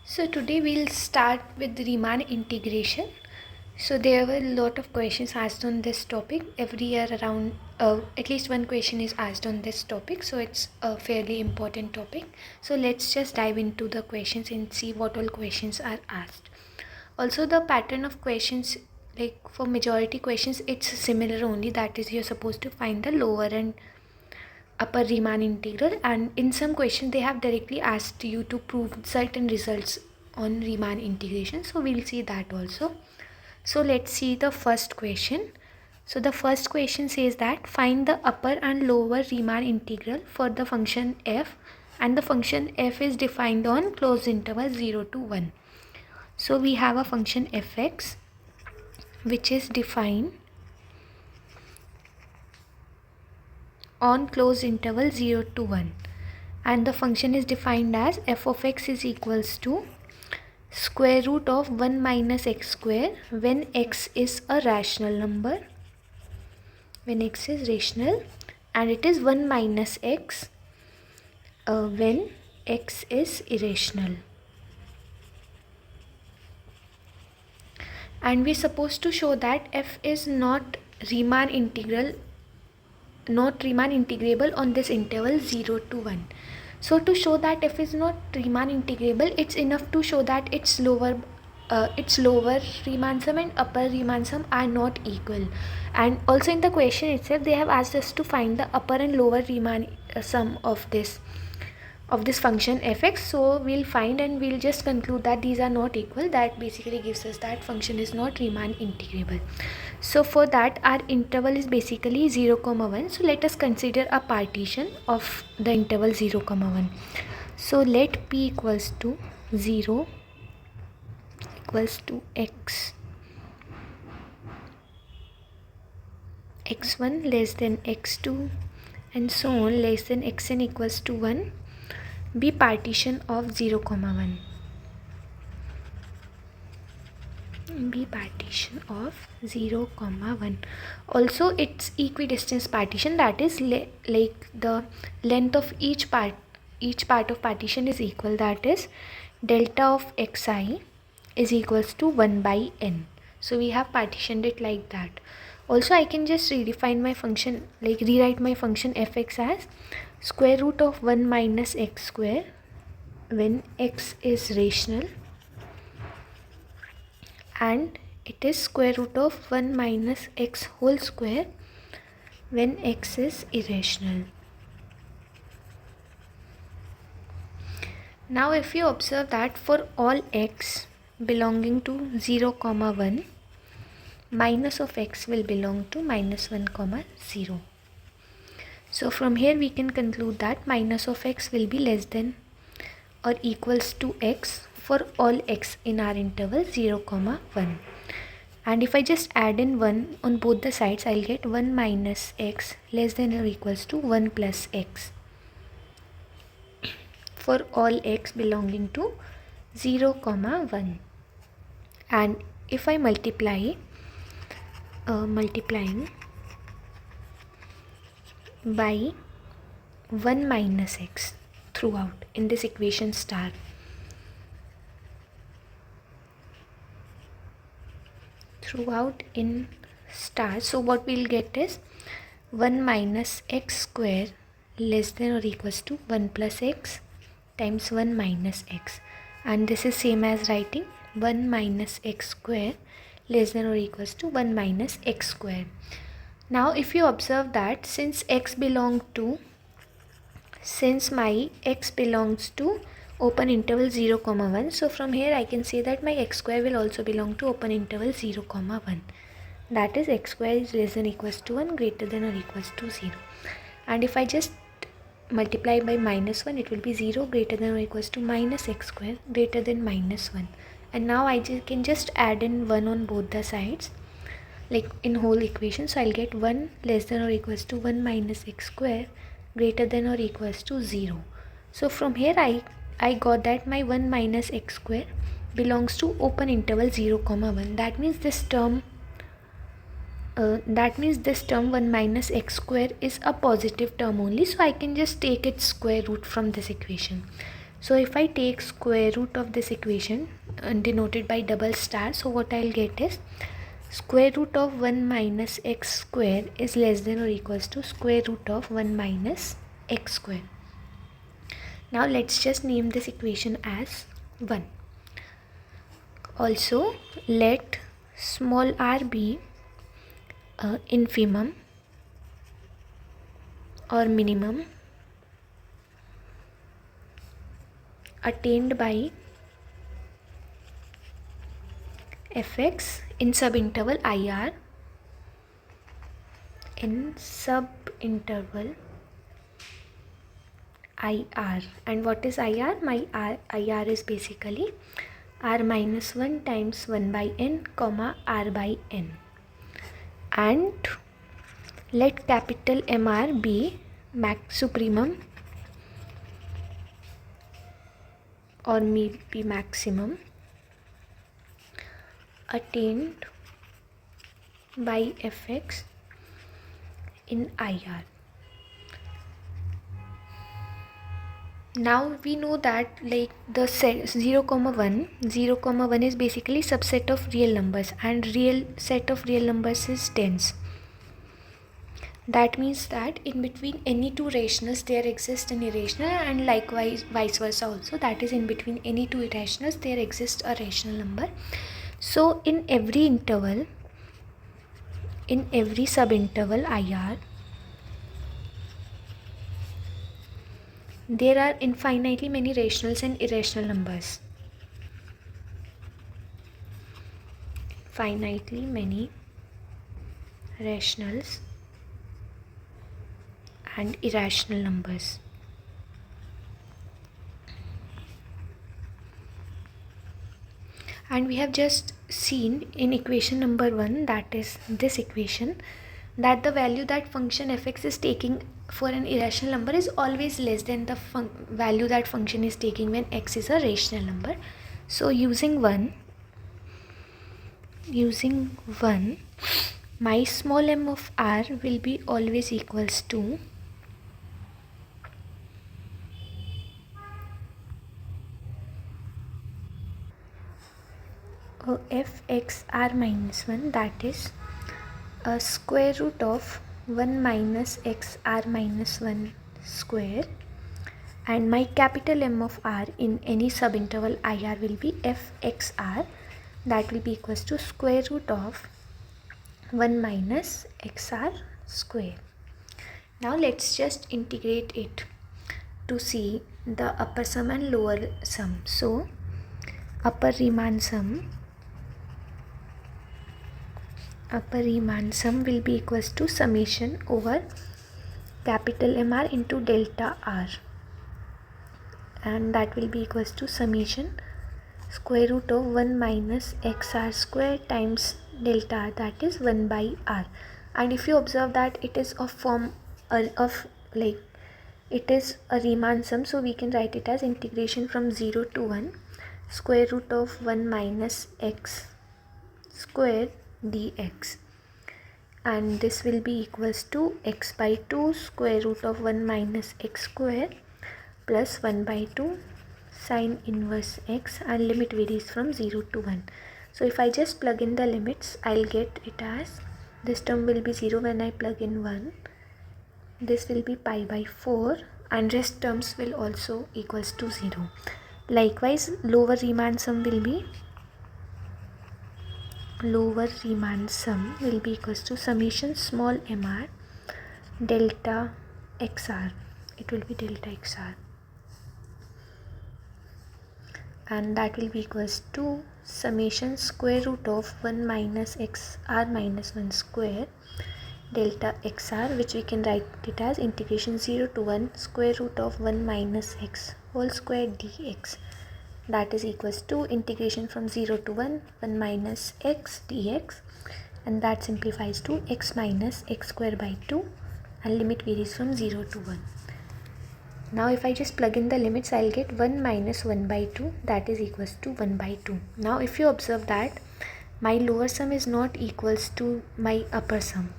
So today we'll start with Riemann integration. So there were a lot of questions asked on this topic. Every year around at least one question is asked on this topic. So it's a fairly important topic. So let's just dive into the questions and see what all questions are asked. Also the pattern of questions, like for majority questions, it's similar only. That is, you're supposed to find the lower and upper Riemann integral, and in some questions they have directly asked you to prove certain results on Riemann integration, so we'll see that also. So let's see the first question. So the first question says that find the upper and lower Riemann integral for the function f, and the function f is defined on closed interval 0 to 1. So we have a function fx which is defined on closed interval 0 to 1, and the function is defined as f of x is equals to square root of 1 minus x square when x is a rational number, when x is rational, and it is 1 minus x when x is irrational. And we're supposed to show that f is not Riemann integrable on this interval 0 to 1. So to show that f is not Riemann integrable, it's enough to show that its lower Riemann sum and upper Riemann sum are not equal. And also in the question itself they have asked us to find the upper and lower Riemann sum of this function fx. So we'll find and we'll just conclude that these are not equal. That basically gives us that function is not Riemann integrable. So for that our interval is basically 0, 1. So let us consider a partition of the interval 0, 1. So let p equals to 0 equals to x1 less than x2 and so on less than xn equals to 1 be partition of 0, 1. Be partition of 0, 1. Also it's equidistance partition, that is like the length of each part of partition is equal, that is delta of xi is equals to 1 by n. So we have partitioned it like that. Also I can just redefine my function, like rewrite my function fx as square root of 1 minus x square when x is rational, and it is square root of 1 minus x whole square when x is irrational. Now if you observe that for all x belonging to 0, 1, minus of x will belong to minus 1, 0. So from here we can conclude that minus of x will be less than or equals to x for all x in our interval 0, 1. And if I just add in 1 on both the sides, I'll get 1 minus x less than or equals to 1 plus x for all x belonging to 0, 1. And if I multiplying by 1 minus x throughout in this equation star, in star, so what we'll get is 1 minus x square less than or equals to 1 plus x times 1 minus x, and this is same as writing 1 minus x square less than or equals to 1 minus x square. Now if you observe that since my x belongs to open interval 0, 1, so from here I can say that my x square will also belong to open interval 0, 1. That is x square is less than or equals to 1 greater than or equals to 0. And if I just multiply by minus 1, it will be 0 greater than or equals to minus x square greater than minus 1. And now I can just add in 1 on both the sides, like in whole equation. So I'll get 1 less than or equals to 1 minus x square greater than or equals to 0. So from here I got that my 1 minus x square belongs to open interval 0, 1. That means this term 1 minus x square is a positive term only, so I can just take its square root from this equation. So if I take square root of this equation denoted by double star, so what I'll get is square root of 1 minus x square is less than or equals to square root of 1 minus x square. Now let's just name this equation as 1. Also let small r be infimum or minimum attained by fx in subinterval IR, IR. And what is IR? My IR is basically r minus 1 times 1 by n comma r by n. And let capital MR be max supremum or maybe maximum attained by fx in IR. Now we know that like the set 0, 1 is basically subset of real numbers, and real set of real numbers is tens. That means that in between any two rationals there exists an irrational, and likewise vice versa also, that is in between any two irrationals there exists a rational number. So in every interval, in every subinterval IR, there are infinitely many rationals and irrational numbers. Finitely many rationals and irrational numbers. And we have just seen in equation number 1, that is this equation, that the value that function fx is taking for an irrational number is always less than the value that function is taking when x is a rational number. So using 1, my small m of r will be always equals to fx r minus 1, that is a square root of 1 minus x r minus 1 square, and my capital M of r in any subinterval IR will be fxr, that will be equals to square root of 1 minus xr square. Now let's just integrate it to see the upper sum and lower sum. So upper Riemann sum will be equals to summation over capital MR into delta R, and that will be equals to summation square root of 1 minus xr square times delta R, that is 1 by r. And if you observe that it is of form of like it is a Riemann sum, so we can write it as integration from 0 to 1 square root of 1 minus x square dx, and this will be equals to x by 2 square root of 1 minus x square plus 1 by 2 sine inverse x, and limit varies from 0 to 1. So if I just plug in the limits, I'll get it as this term will be 0 when I plug in 1, this will be pi by 4, and rest terms will also equals to 0. Likewise lower Riemann sum will be equals to summation small mr delta xr, it will be delta xr, and that will be equals to summation square root of 1 minus x r minus 1 square delta xr, which we can write it as integration 0 to 1 square root of 1 minus x whole square dx, that is equals to integration from 0 to 1 minus x dx, and that simplifies to x minus x square by 2, and limit varies from 0 to 1. Now if I just plug in the limits, I'll get 1 minus 1 by 2, that is equals to 1 by 2. Now if you observe that my lower sum is not equals to my upper sum,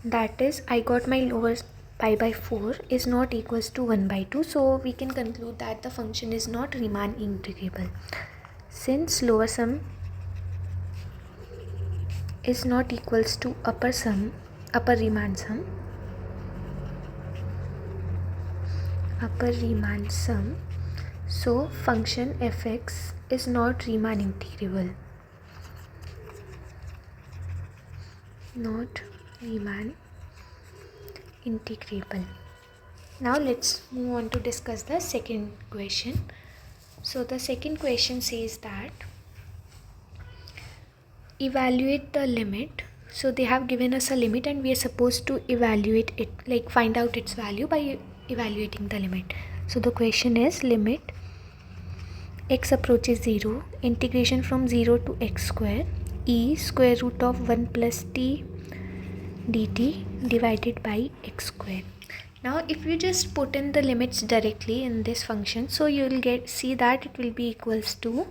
that is I got my lower pi by 4 is not equals to 1 by 2. So we can conclude that the function is not Riemann integrable. Since lower sum is not equals to upper Riemann sum, so function fx is not Riemann integrable. Not Riemann integrable. Now let's move on to discuss the second question. So the second question says that evaluate the limit. So they have given us a limit and we are supposed to evaluate it, like find out its value by evaluating the limit. So the question is limit x approaches 0, integration from 0 to x square, e square root of 1 plus t dt divided by x square. Now if you just put in the limits directly in this function, so you will see that it will be equals to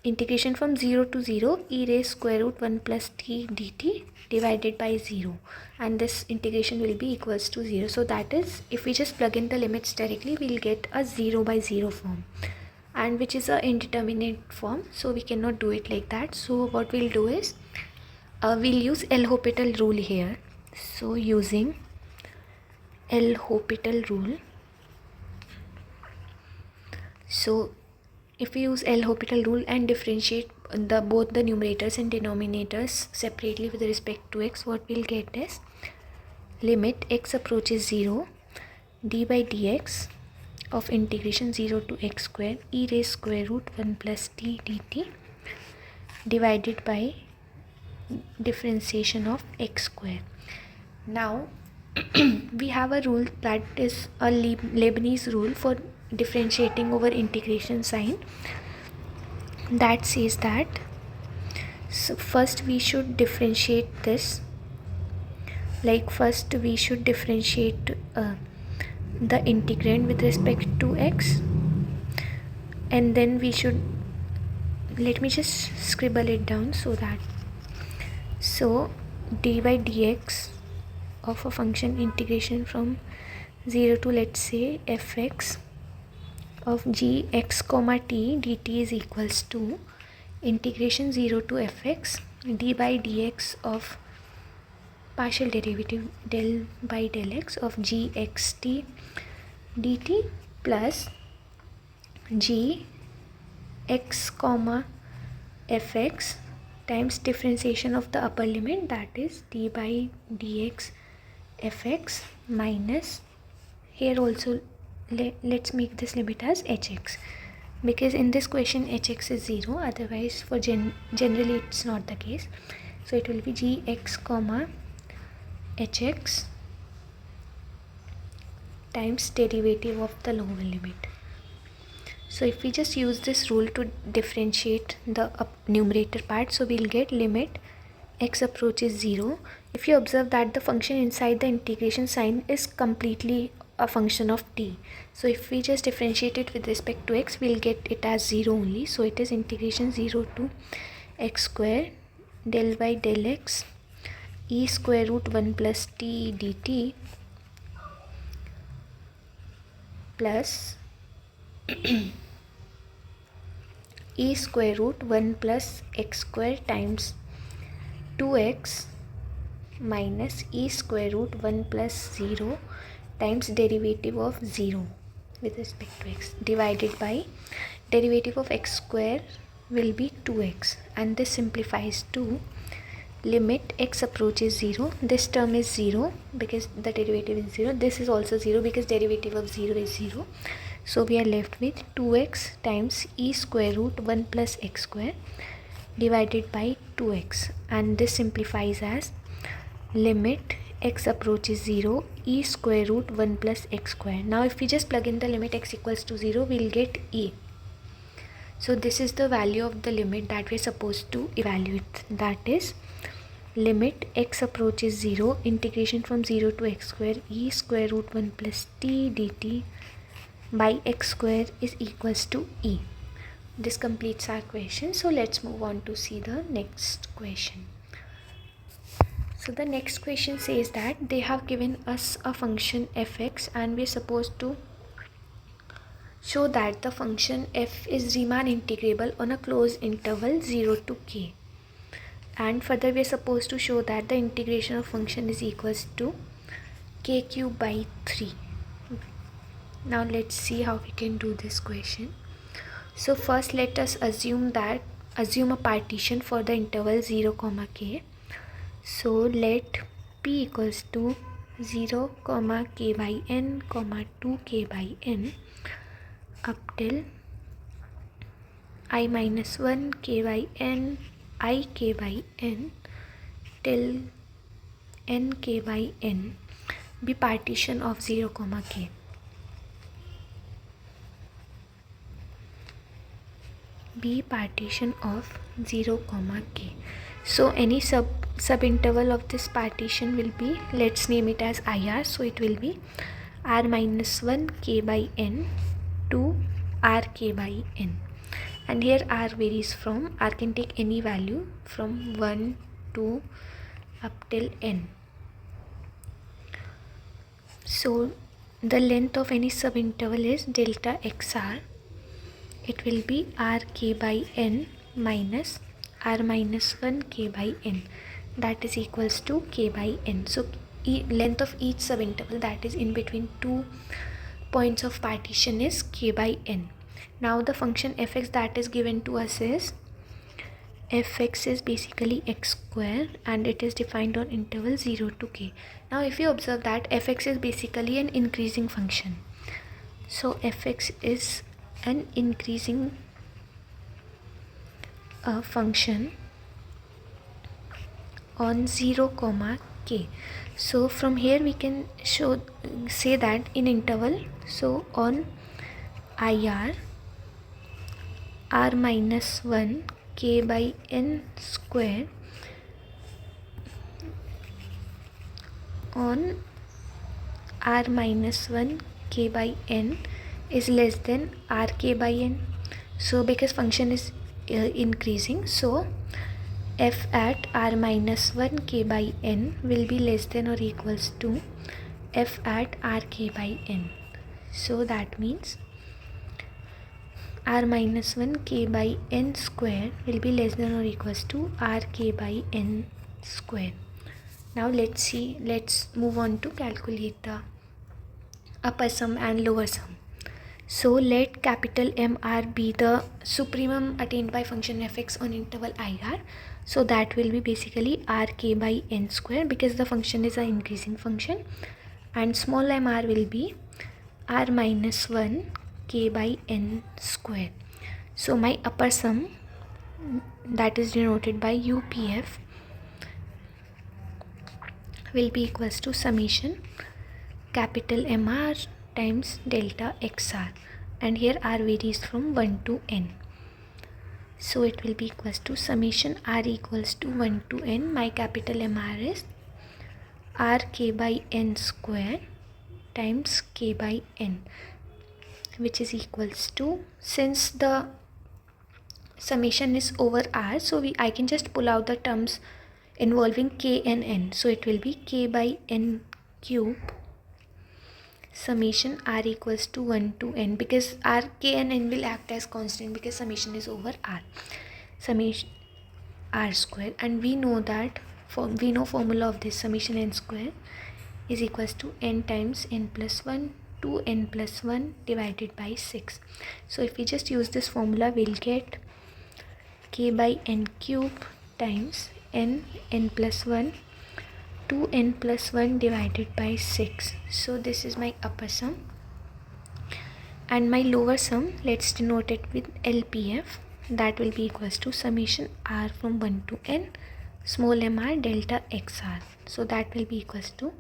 integration from 0 to 0 e raised square root 1 plus t dt divided by 0, and this integration will be equals to 0. So that is, if we just plug in the limits directly, we will get a 0 by 0 form, and which is a indeterminate form, so we cannot do it like that. So what we'll do is we'll use L'Hopital rule here. So using L'Hopital rule, so if we use L'Hopital rule and differentiate both the numerators and denominators separately with respect to x, what we'll get is limit x approaches 0 d by dx of integration 0 to x square e raised square root 1 plus t dt divided by differentiation of x square. Now we have a rule that is a Leibniz rule for differentiating over integration sign, that says that first we should differentiate this, like first we should differentiate the integrand with respect to x, and then we should, let me just scribble it down so that, so d by dx of a function integration from 0 to, let's say, fx of gx comma t dt is equals to integration 0 to fx d by dx of partial derivative del by del x of gxt dt plus gx comma fx times differentiation of the upper limit, that is d by dx fx minus, here also let's make this limit as hx, because in this question hx is 0, otherwise for generally it's not the case. So it will be gx comma hx times derivative of the lower limit. So if we just use this rule to differentiate the numerator part, so we'll get limit x approaches 0. If you observe that the function inside the integration sign is completely a function of t, so if we just differentiate it with respect to x, we'll get it as 0 only. So it is integration 0 to x square del by del x e square root 1 plus t dt plus e square root 1 plus x square times 2x minus e square root 1 plus 0 times derivative of 0 with respect to x divided by derivative of x square will be 2x, and this simplifies to limit x approaches 0. This term is 0 because the derivative is 0. This is also 0 because derivative of 0 is 0. So we are left with 2x times e square root 1 plus x square divided by 2x, and this simplifies as limit x approaches 0 e square root 1 plus x square. Now if we just plug in the limit x equals to 0, we'll get e. So this is the value of the limit that we're supposed to evaluate, that is limit x approaches 0, integration from 0 to x square e square root 1 plus t dt by x square is equals to e. This completes our question. So let's move on to see the next question. So the next question says that they have given us a function fx and we're supposed to show that the function f is Riemann integrable on a closed interval 0 to k. And further we're supposed to show that the integration of function is equals to k cube by 3. Now let's see how we can do this question. So first let us assume a partition for the interval 0 comma k. So let p equals to 0 comma k by n comma 2k by n up till I minus 1 k by n I k by n till n k by n be partition of 0 comma k. Be partition of 0 comma k. So any subinterval of this partition will be, let's name it as IR. So it will be r minus 1 k by n to r k by n. And here r varies from, r can take any value from 1 to up till n. So the length of any subinterval is delta xr. It will be r k by n minus r minus 1 k by n, that is equals to k by n. So length of each subinterval, that is in between two points of partition, is k by n. Now the function fx that is given to us is, fx is basically x square and it is defined on interval 0 to k. Now if you observe that fx is basically an increasing function. So fx is an increasing function on 0 comma k. So from here we can say that in interval, so on IR, r minus 1 k by n square on r minus 1 k by n is less than r k by n. So because function is increasing, so f at r minus 1 k by n will be less than or equals to f at r k by n. So that means r minus 1 k by n square will be less than or equals to r k by n square. Now let's move on to calculate the upper sum and lower sum. So let capital MR be the supremum attained by function fx on interval IR. So that will be basically rk by n square because the function is an increasing function, and small mr will be r minus 1 k by n square. So my upper sum, that is denoted by UPF, will be equals to summation capital MR times delta xr, and here r varies from 1 to n. So it will be equals to summation r equals to 1 to n. My capital MR is r k by n square times k by n, which is equals to, since the summation is over r, so I can just pull out the terms involving k and n. So it will be k by n cube summation r equals to 1 to n, because r, k and n will act as constant because summation is over r, summation r square. And we know that we know formula of this, summation n square is equals to n times n plus 1 to n plus 1 divided by 6. So if we just use this formula, we'll get k by n cube times n plus 1 to n plus 1 divided by 6. So this is my upper sum, and my lower sum, let's denote it with LPF, that will be equals to summation r from 1 to n small mr delta xr. So that will be equals to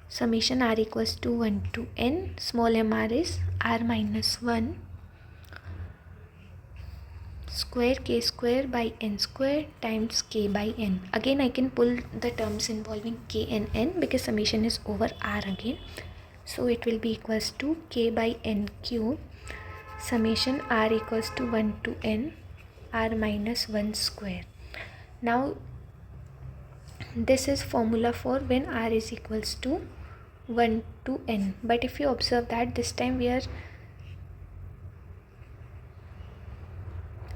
summation r equals to 1 to n, small mr is r minus 1 square k square by n square times k by n. Again I can pull the terms involving k and n because summation is over r again. So it will be equals to k by n cube summation r equals to 1 to n r minus 1 square. Now this is formula for when r is equals to 1 to n. But if you observe that this time we are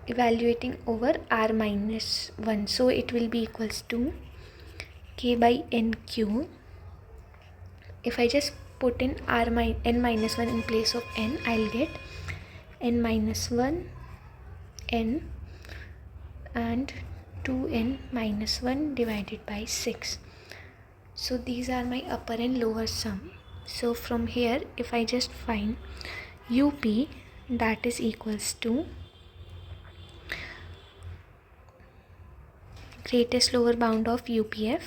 evaluating over r minus 1, so it will be equals to k by n cube. If I just put in n minus 1 in place of n, I'll get n minus 1 n and 2n minus 1 divided by 6. So these are my upper and lower sum. So from here, if I just find UP, that is equals to greatest lower bound of UPF,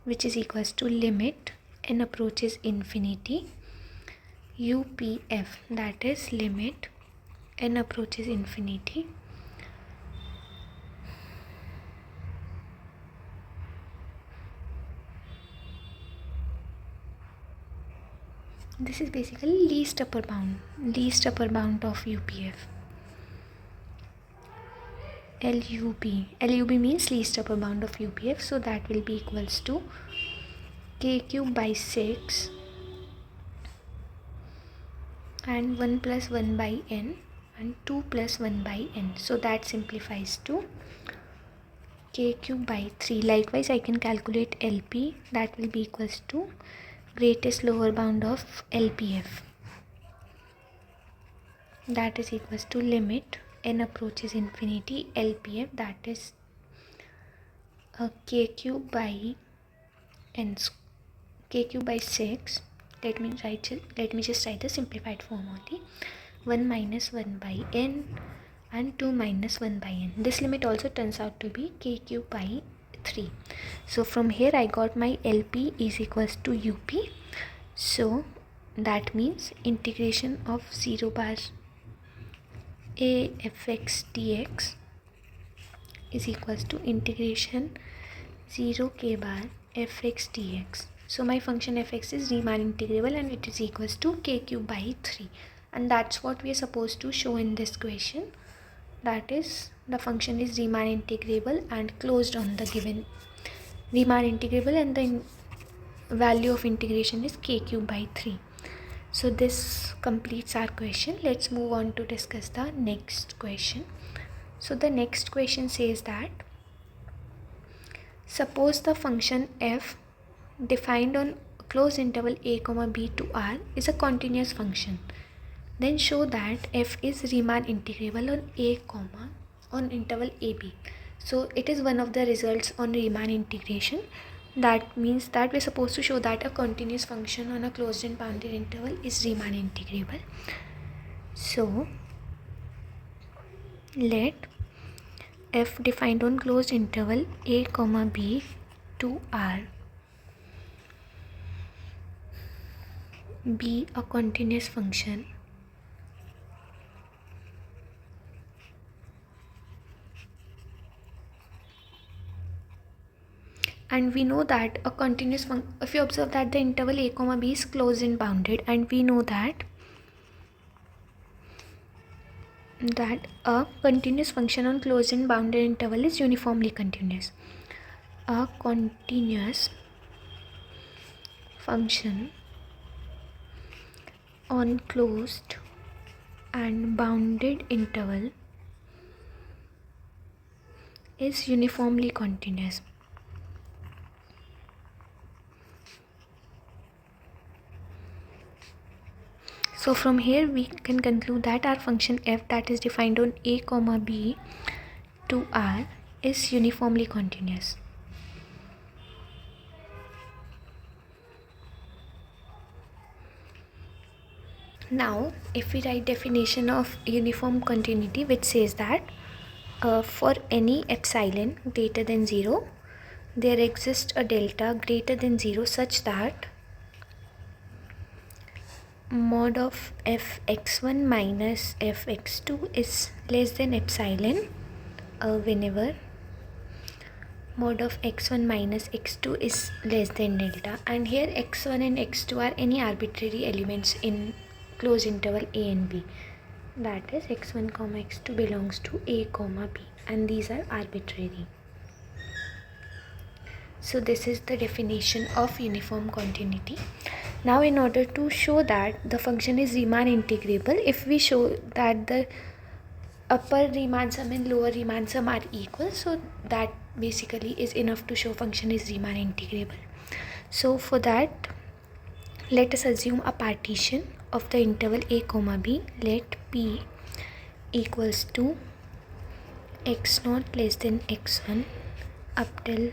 which is equals to limit n approaches infinity, UPF, that is limit n approaches infinity, this is basically least upper bound of UPF. LUB means least upper bound of UPF, so that will be equals to k cube by 6 and 1 plus 1 by n and 2 plus 1 by n. So that simplifies to k cube by 3. Likewise, I can calculate LP, that will be equals to greatest lower bound of LPF, that is equals to limit n approaches infinity LPF, that is k cube by 6. Let me just write the simplified form only. 1 minus 1 by n and 2 minus 1 by n. This limit also turns out to be k cube by 3. So from here I got my LP is equals to UP. So that means integration of 0 bar a fx dx is equals to integration 0 k bar fx dx. So my function fx is Riemann integrable and it is equals to k cube by 3, and that's what we are supposed to show in this question. That is, the function is Riemann integrable and closed on the given Riemann integrable, and the value of integration is k cube by 3. So this completes our question. Let's move on to discuss the next question. So the next question says that suppose the function f defined on closed interval a comma b to r is a continuous function, then show that f is Riemann integrable on a comma on interval ab. So it is one of the results on Riemann integration. That means that we're supposed to show that a continuous function on a closed and bounded interval is Riemann integrable. So let f defined on closed interval a comma b to r be a continuous function and we know that a continuous function, if you observe that the interval a comma b is closed and bounded, and we know that a continuous function on closed and bounded interval is uniformly continuous. A continuous function on closed and bounded interval is uniformly continuous. So from here we can conclude that our function f that is defined on a comma b to r is uniformly continuous. Now if we write definition of uniform continuity, which says that for any epsilon greater than 0 there exists a delta greater than 0 such that mod of fx1 minus fx2 is less than epsilon whenever mod of x1 minus x2 is less than delta. And here x1 and x2 are any arbitrary elements in closed interval a and b. That is x1 comma x2 belongs to a comma b, and these are arbitrary. So this is the definition of uniform continuity. Now in order to show that the function is Riemann integrable, if we show that the upper Riemann sum and lower Riemann sum are equal, so that basically is enough to show function is Riemann integrable. So for that, let us assume a partition of the interval a comma b. Let p equals to x0 less than x1 up till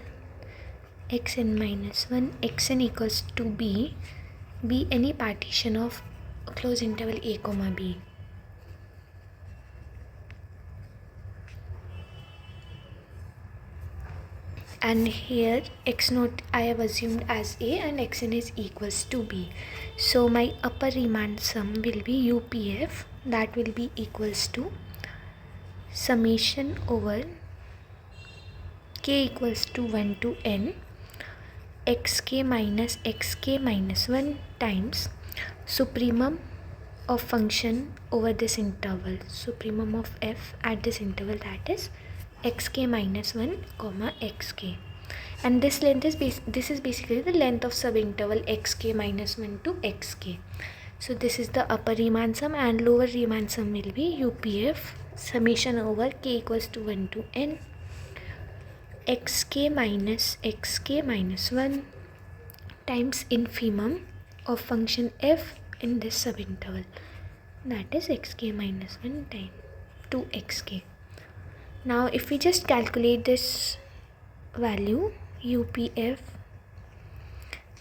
xn minus 1, xn equals to b, be any partition of a closed interval a comma b. And here x0 I have assumed as a and xn is equals to b. So my upper Riemann sum will be UPF, that will be equals to summation over k equals to 1 to n xk minus 1 times supremum of function over this interval, supremum of f at this interval, that is xk minus 1 comma xk, and this length is this is basically the length of subinterval xk minus 1 to xk. So this is the upper Riemann sum, and lower Riemann sum will be UPF summation over k equals to 1 to n xk minus 1 times infimum of function f in this subinterval, that is xk minus 1 times 2xk. Now if we just calculate this value, UPF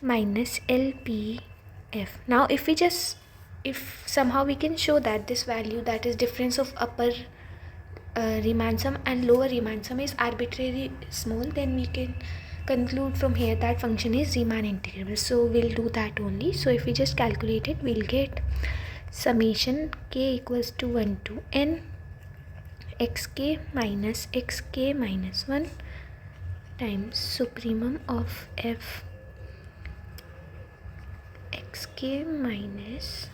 minus LPF. Now if somehow we can show that this value, that is difference of upper Riemann sum and lower Riemann sum, is arbitrarily small, then we can conclude from here that function is Riemann integrable. So we'll do that only. So if we just calculate it, we'll get summation k equals to 1 to n xk minus 1 times supremum of f xk minus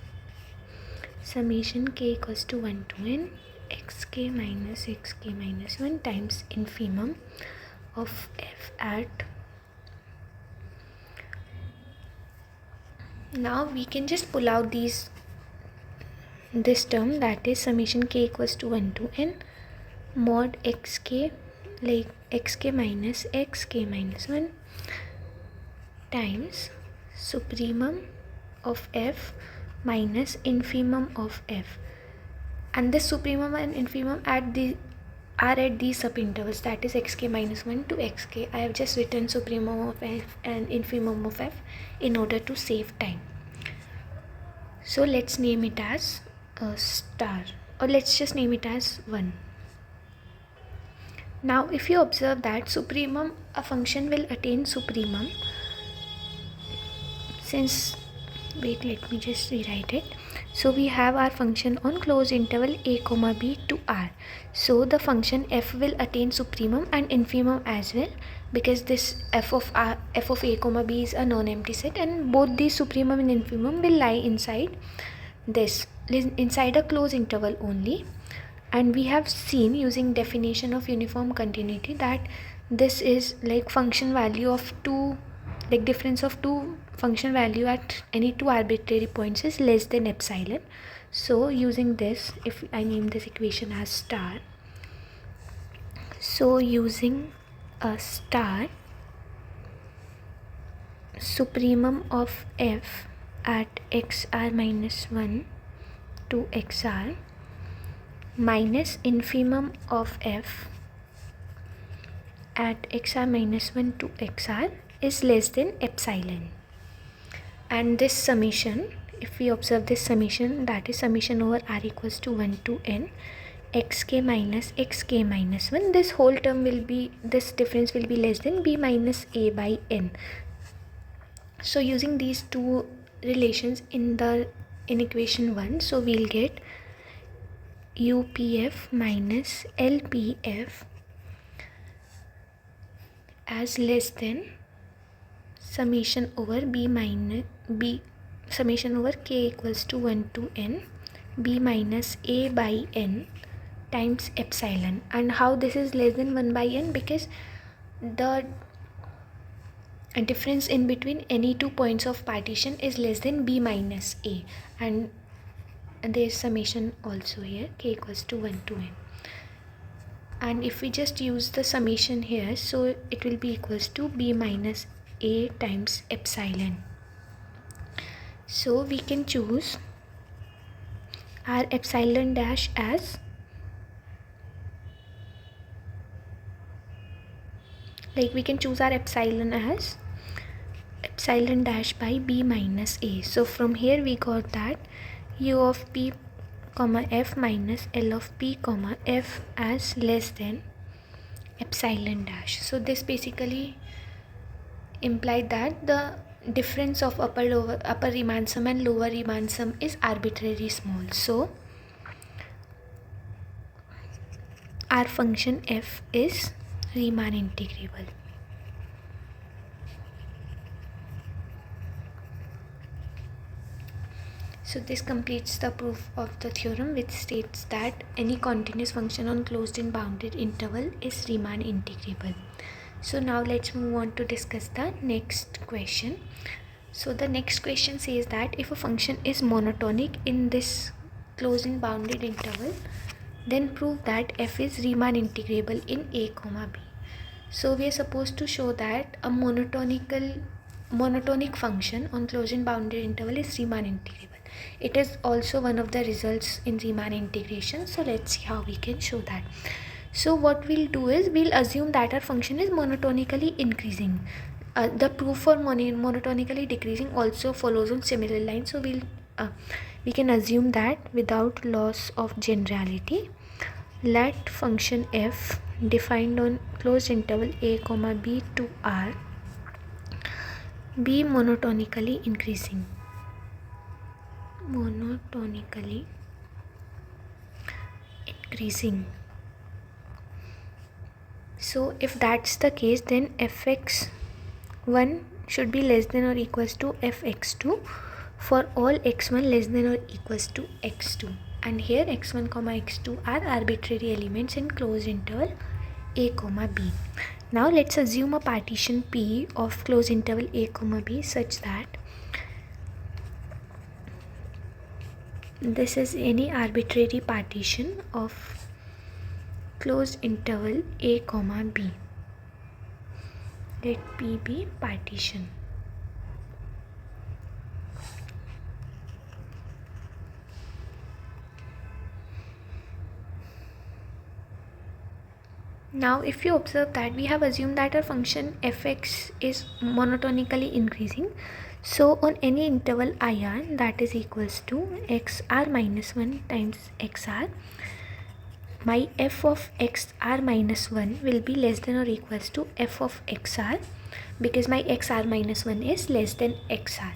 summation k equals to 1 to n xk minus 1 times infimum of f at. Now we can just pull out this term, that is summation k equals to 1 to n mod xk, like xk minus 1 times supremum of f minus infimum of f, and this supremum and infimum are at these subintervals, that is xk minus 1 to xk. I have just written supremum of f and infimum of f in order to save time. So let's name it as a star, or let's just name it as 1. Now if you observe that supremum, a function will attain supremum since, wait, let me just rewrite it. So we have our function on closed interval a comma b to r. So the function f will attain supremum and infimum as well, because this f of a comma b is a non-empty set, and both the supremum and infimum will lie inside a closed interval only. And we have seen using definition of uniform continuity that this is like function value of two, like difference of two function value at any two arbitrary points is less than epsilon. So using this, if I name this equation as star, so using a star, supremum of f at xr minus 1 to xr minus infimum of f at xr minus 1 to xr is less than epsilon. And this summation, if we observe this summation, that is summation over r equals to 1 to n xk minus 1, this whole term will be, this difference will be less than b minus a by n. So using these two relations in equation 1, so we'll get UPF minus LPF as less than summation over summation over k equals to 1 to n b minus a by n times epsilon. And how this is less than 1 by n? Because the a difference in between any 2 points of partition is less than b minus a, and there is summation also here, k equals to 1 to n. And if we just use the summation here, so it will be equals to b minus a times epsilon. So we can choose our epsilon dash as, like we can choose our epsilon as epsilon dash by b minus a. So from here we got that u of p comma f minus L of p comma f as less than epsilon dash. So this basically implied that the difference of upper Riemann sum and lower Riemann sum is arbitrarily small. So our function f is Riemann integrable. So this completes the proof of the theorem, which states that any continuous function on closed and bounded interval is Riemann integrable. So now let's move on to discuss the next question. So the next question says that if a function is monotonic in this closed and bounded interval, then prove that f is Riemann integrable in a comma b. So we are supposed to show that a monotonic function on closed and bounded interval is Riemann integrable. It is also one of the results in Riemann integration. So let's see how we can show that. So what we'll do is we'll assume that our function is monotonically increasing. The proof for monotonically decreasing also follows on similar lines. So we can assume that without loss of generality, let function f defined on closed interval a comma b to r be monotonically increasing. So if that's the case, then fx1 should be less than or equals to fx2 for all x1 less than or equals to x2. And here x1 comma x2 are arbitrary elements in closed interval a comma b. Now let's assume a partition P of closed interval a comma b such that this is any arbitrary partition of closed interval a comma b. Let P be partition. Now if you observe that we have assumed that our function fx is monotonically increasing, so on any interval ir, that is equals to xr minus 1 times xr, my f of xr minus 1 will be less than or equals to f of xr, because my xr minus 1 is less than xr,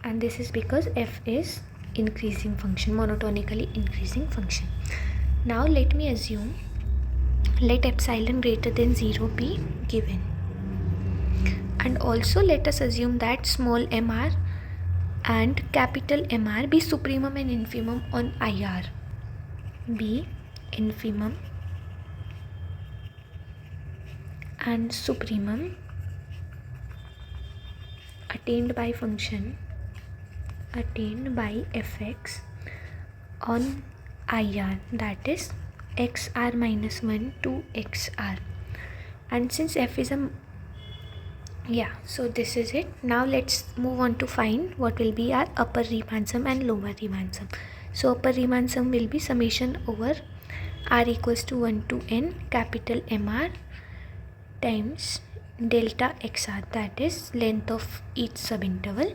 and this is because f is increasing function, monotonically increasing function. Now let me assume, let epsilon greater than 0 be given, and also let us assume that small mr and capital Mr be supremum and infimum on IR, be infimum and supremum attained by function attained by fx on IR, that is xr minus 1 to xr. And since f is a so this is it. Now let's move on to find what will be our upper Riemann sum and lower Riemann sum. So upper Riemann sum will be summation over r equals to 1 to n capital Mr times delta xr, that is length of each subinterval,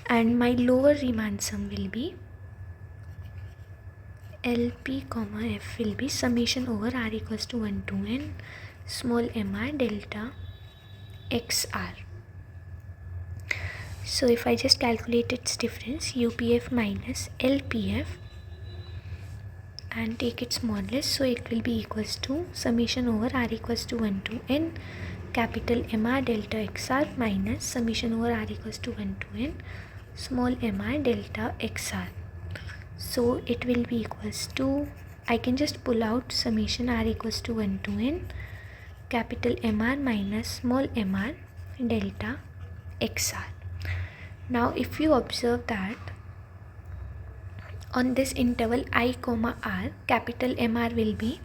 and my lower Riemann sum will be LP comma f will be summation over r equals to 1 to n small mr delta xr. So if I just calculate its difference, UPF minus LPF, and take its modulus, so it will be equals to summation over r equals to 1 to n capital Mr delta xr minus summation over r equals to 1 to n small mr delta xr. So it will be equals to, I can just pull out summation r equals to 1 to n capital Mr minus small mr delta xr. Now if you observe that on this interval I comma r, capital Mr will be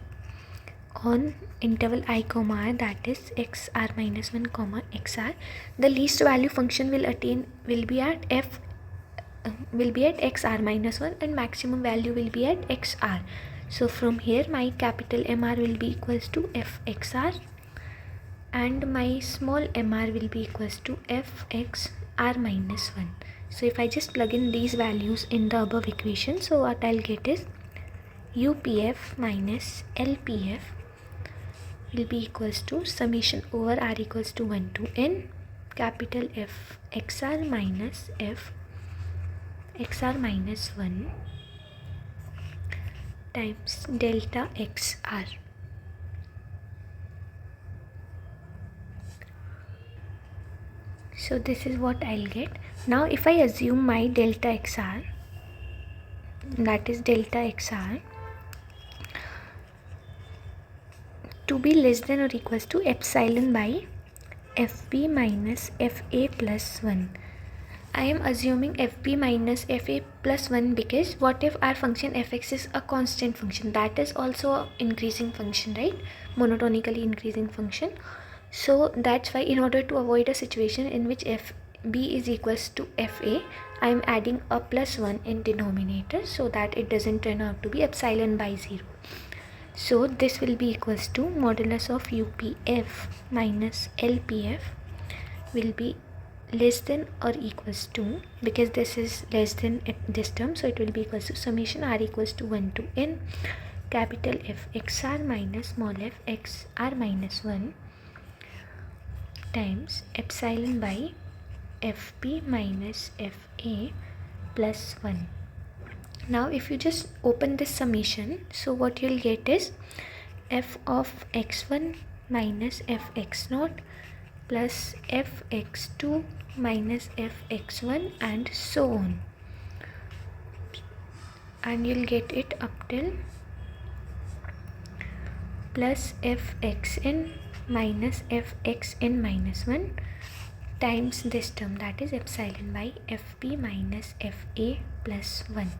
on interval I comma r, that is xr minus 1 comma xr, the least value function will be at xr minus 1 and maximum value will be at xr. So from here my capital Mr will be equals to fxr and my small mr will be equals to fxr minus 1. So if I just plug in these values in the above equation, so what I'll get is UPF minus LPF will be equals to summation over r equals to 1 to n capital F xr minus f xr minus 1 times delta xr. So this is what I'll get. Now if I assume my delta xr, that is delta xr, to be less than or equals to epsilon by fb minus fa plus 1. I am assuming fb minus fa plus 1 because what if our function fx is a constant function, that is also an increasing function, right? Monotonically increasing function. So that's why in order to avoid a situation in which fb is equals to fa, I am adding a plus 1 in denominator so that it doesn't turn out to be epsilon by 0. So this will be equals to modulus of UPF minus LPF will be less than or equals to, because this is less than this term, so it will be equals to summation r equals to 1 to n capital F xr minus small f xr minus 1 times epsilon by fp minus fa plus 1. Now if you just open this summation, so what you'll get is f of x1 minus fx0 plus fx2 minus fx1 and so on, and you'll get it up till plus fxn minus fxn minus 1 times this term, that is epsilon by fp minus fa plus 1.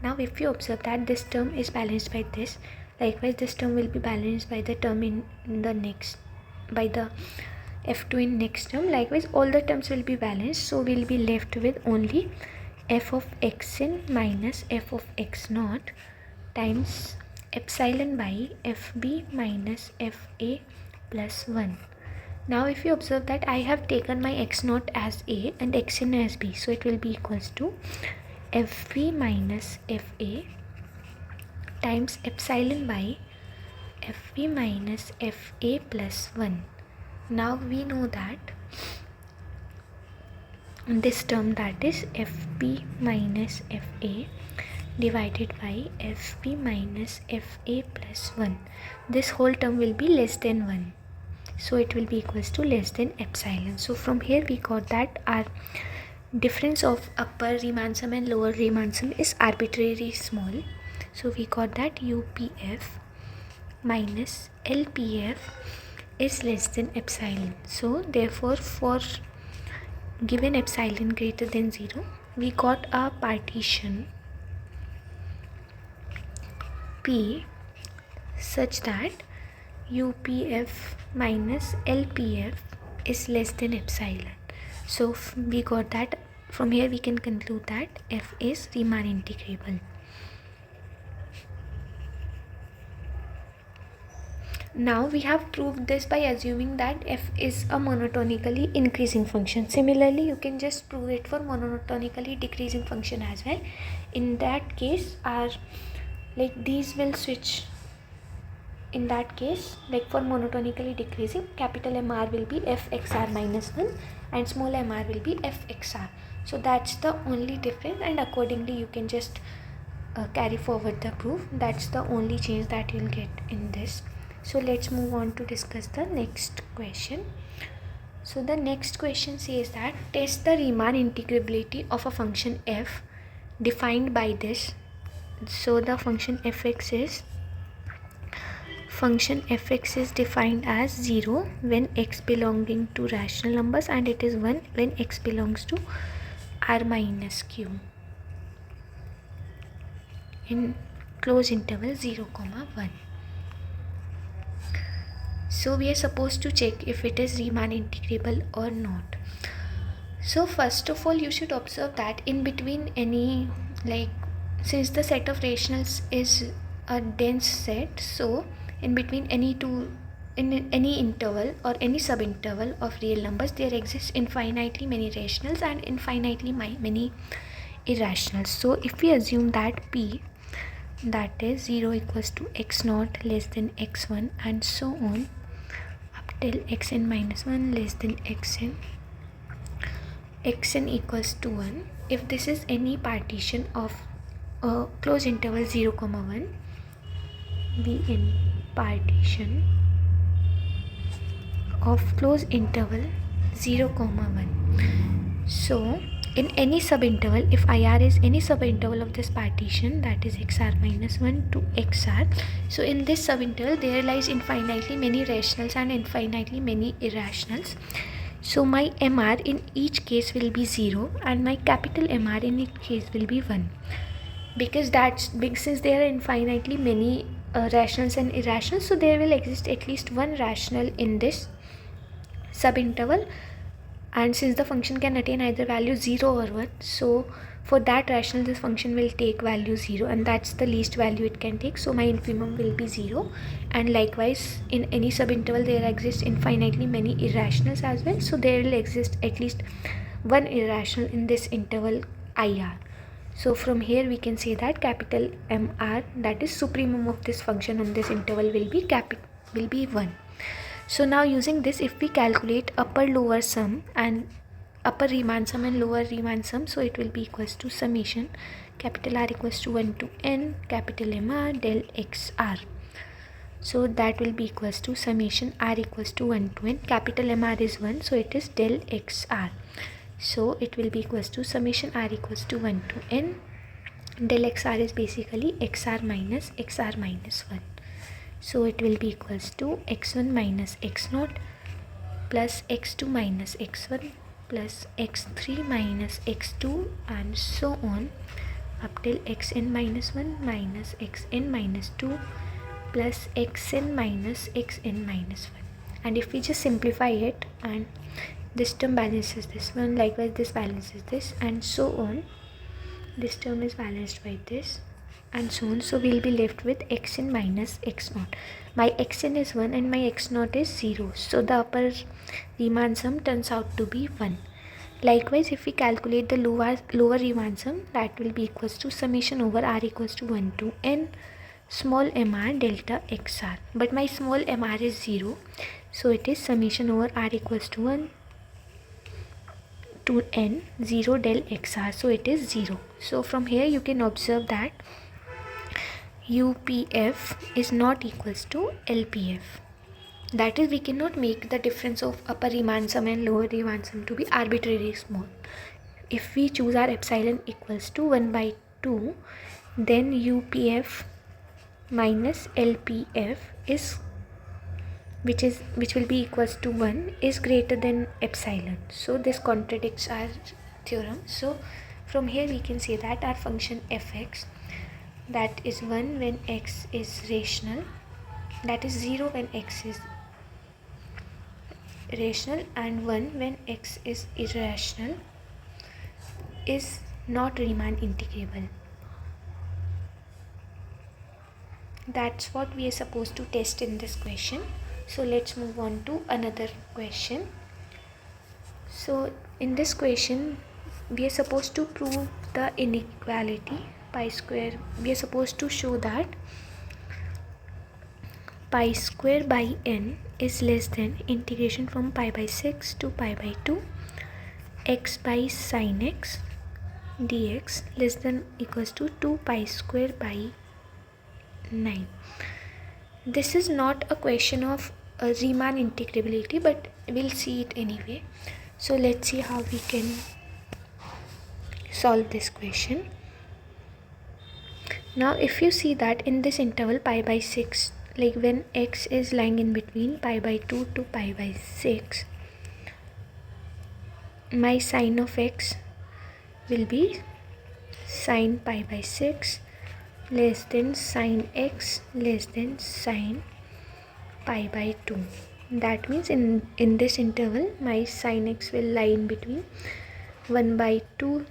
Now if you observe that this term is balanced by this, likewise this term will be balanced by the term in the next, by the f2 in next term, likewise all the terms will be balanced, so we'll be left with only f of xn minus f of x0 times epsilon by fb minus fa plus 1. Now if you observe that I have taken my x0 as a and xn as b, so it will be equals to fb minus fa times epsilon by fb minus fa plus 1. Now we know that this term, that is fb minus fa divided by fb minus fa plus 1, this whole term will be less than 1, so it will be equals to less than epsilon. So from here we got that our difference of upper Riemann sum and lower Riemann sum is arbitrarily small, so we got that UPF minus LPF is less than epsilon. So therefore for given epsilon greater than 0, we got a partition P such that UPF minus LPF is less than epsilon. So we got that. From here we can conclude that f is Riemann integrable. Now we have proved this by assuming that f is a monotonically increasing function. Similarly, you can just prove it for monotonically decreasing function as well. In that case, our these will switch. In that case, for monotonically decreasing, capital MR will be fxr minus 1 and small mr will be fxr. So that's the only difference, and accordingly you can just carry forward the proof. That's the only change that you'll get in this. So let's move on to discuss the next question. So the next question says that test the Riemann integrability of a function f defined by this. So the function fx is function fx is defined as 0 when x belonging to rational numbers, and it is 1 when x belongs to r minus q in close interval 0, 1. So we are supposed to check if it is Riemann integrable or not. So first of all, you should observe that in between any, since the set of rationals is a dense set, so in between in any interval or any subinterval of real numbers, there exists infinitely many rationals and infinitely many irrationals. So if we assume that P, that is 0 equals to x0 less than x1 and so on up till xn minus 1 less than xn equals to 1, if this is any partition of close interval 0, 1, be in partition of close interval 0, 1. So in any subinterval, if IR is any subinterval of this partition, that is xr minus 1 to xr, so in this subinterval there lies infinitely many rationals and infinitely many irrationals. So my MR in each case will be 0 and my capital MR in each case will be 1, because that's big, since there are infinitely many rationals and irrationals, so there will exist at least one rational in this subinterval, and since the function can attain either value 0 or 1, so for that rational this function will take value 0, and that's the least value it can take, so my infimum will be 0. And likewise in any subinterval there exists infinitely many irrationals as well, so there will exist at least one irrational in this interval IR. So from here we can say that capital MR, that is supremum of this function on this interval, will be 1. So now using this, if we calculate upper lower sum and upper Riemann sum and lower Riemann sum, so it will be equals to summation capital R equals to 1 to n capital MR del XR. So that will be equals to summation R equals to 1 to n, capital MR is 1, so it is del XR. So it will be equals to summation R equals to 1 to n, del XR is basically XR minus 1. So it will be equals to x1 minus x0 plus x2 minus x1 plus x3 minus x2 and so on up till xn minus 1 minus xn minus 2 plus xn minus 1. And if we just simplify it, and this term balances this one, likewise this balances this, and so on, this term is balanced by this and so on, so we'll be left with xn minus x0. My xn is 1 and my x0 is 0, so the upper Riemann sum turns out to be 1. Likewise, if we calculate the lower Riemann sum, that will be equals to summation over R equals to 1 to n small mr delta xr, but my small mr is 0, so it is summation over R equals to 1 to n 0 del xr, so it is 0. So from here you can observe that UPF is not equals to LPF. That is, we cannot make the difference of upper Riemann sum and lower Riemann sum to be arbitrarily small. If we choose our epsilon equals to 1 by 2, then UPF minus LPF is which will be equals to 1 is greater than epsilon. So this contradicts our theorem. So from here we can say that our function fx, that is 1 when x is rational, that is 0 when x is rational, and 1 when x is irrational, is not Riemann integrable. That's what we are supposed to test in this question. So let's move on to another question. So in this question we are supposed to prove the inequality pi square. We are supposed to show that pi square by n is less than integration from pi by 6 to pi by 2 x by sin x dx less than equals to 2 pi square by 9. This is not a question of Riemann integrability, but we'll see it anyway. So let's see how we can solve this question. Now if you see that in this interval pi by 6 like when x is lying in between pi by 2 to pi by 6, my sine of x will be sine pi by 6 less than sine x less than sine pi by 2. That means in this interval my sine x will lie in between 1 by 2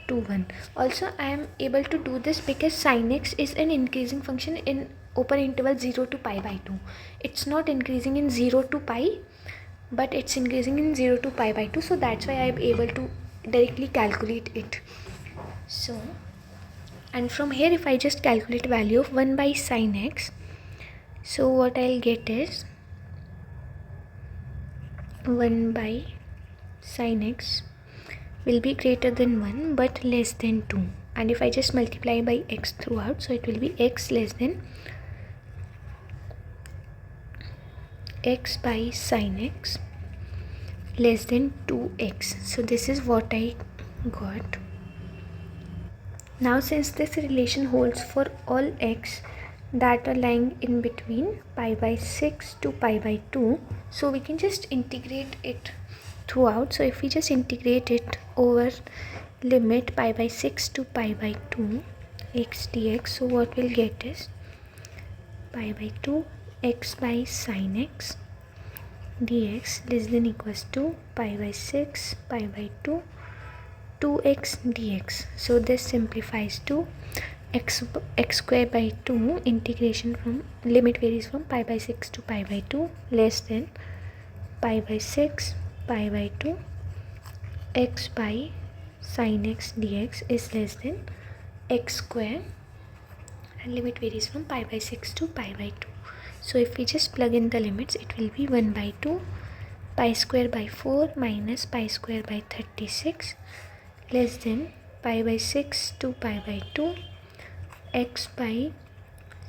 to 1. Also I am able to do this because sine x is an increasing function in open interval 0 to pi by 2. It's not increasing in 0 to pi, but it's increasing in 0 to pi by 2, so that's why I am able to directly calculate it. So, and from here if I just calculate value of 1 by sine x, so what I'll get is 1 by sine x will be greater than 1 but less than 2, and if I just multiply by x throughout, so it will be x less than x by sine x less than 2x. So this is what I got. Now since this relation holds for all x that are lying in between pi by 6 to pi by 2, so we can just integrate it throughout. So if we just integrate it over limit pi by 6 to pi by 2 x dx, so what we'll get is pi by 2 x by sine x dx less than equals to pi by 6 pi by 2 2x dx. So this simplifies to x square by 2 integration from limit varies from pi by 6 to pi by 2 less than pi by 6 pi by 2 x by sine x dx is less than x square, and limit varies from pi by 6 to pi by 2. So if we just plug in the limits, it will be 1 by 2 pi square by 4 minus pi square by 36 less than pi by 6 to pi by 2 x by